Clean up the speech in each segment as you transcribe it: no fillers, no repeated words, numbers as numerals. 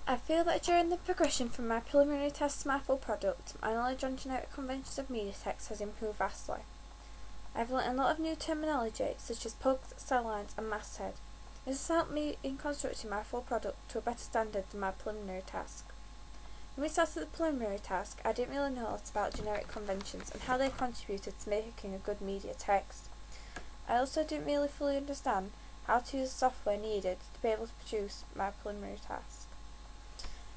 I feel that during the progression from my preliminary test to my full product, my knowledge on generic conventions of media text has improved vastly. I've learnt a lot of new terminology such as pugs, cell lines and masthead. This has helped me in constructing my full product to a better standard than my preliminary task. When we started the preliminary task, I didn't really know a lot about generic conventions and how they contributed to making a good media text. I also didn't really fully understand how to use the software needed to be able to produce my preliminary task.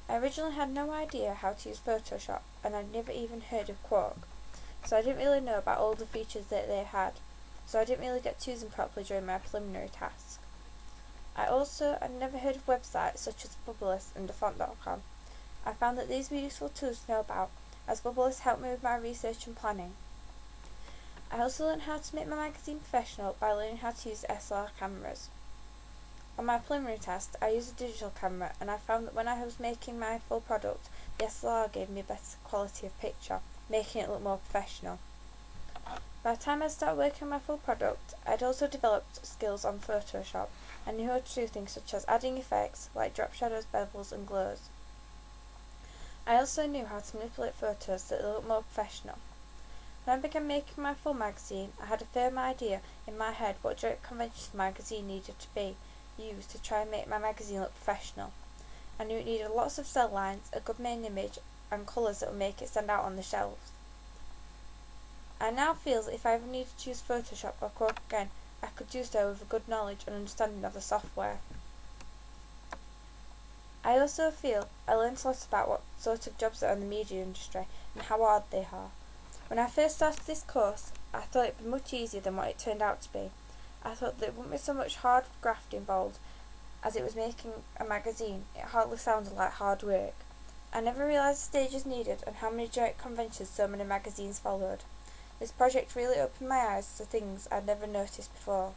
I originally had no idea how to use Photoshop and I'd never even heard of Quark, so I didn't really know about all the features that they had, so I didn't really get to use them properly during my preliminary task. I'd never heard of websites such as Bubblist and Dafont.com. I found that these were useful tools to know about, as Bubblist helped me with my research and planning. I also learned how to make my magazine professional by learning how to use SLR cameras. On my preliminary test, I used a digital camera and I found that when I was making my full product, the SLR gave me a better quality of picture, making it look more professional. By the time I started working on my full product, I'd also developed skills on Photoshop and knew how to do things such as adding effects like drop shadows, bevels and glows. I also knew how to manipulate photos so that they looked more professional. When I began making my full magazine, I had a firm idea in my head what generic conventions the magazine needed to be used to try and make my magazine look professional. I knew it needed lots of cell lines, a good main image, and colours that would make it stand out on the shelves. I now feel that if I ever needed to use Photoshop or Quark again, I could do so with a good knowledge and understanding of the software. I also feel I learned a lot about what sort of jobs there are in the media industry and how hard they are. When I first started this course, I thought it would be much easier than what it turned out to be. I thought that it wouldn't be so much hard graft involved, as it was making a magazine. It hardly sounded like hard work. I never realised the stages needed and how many generic conventions so many magazines followed. This project really opened my eyes to things I'd never noticed before.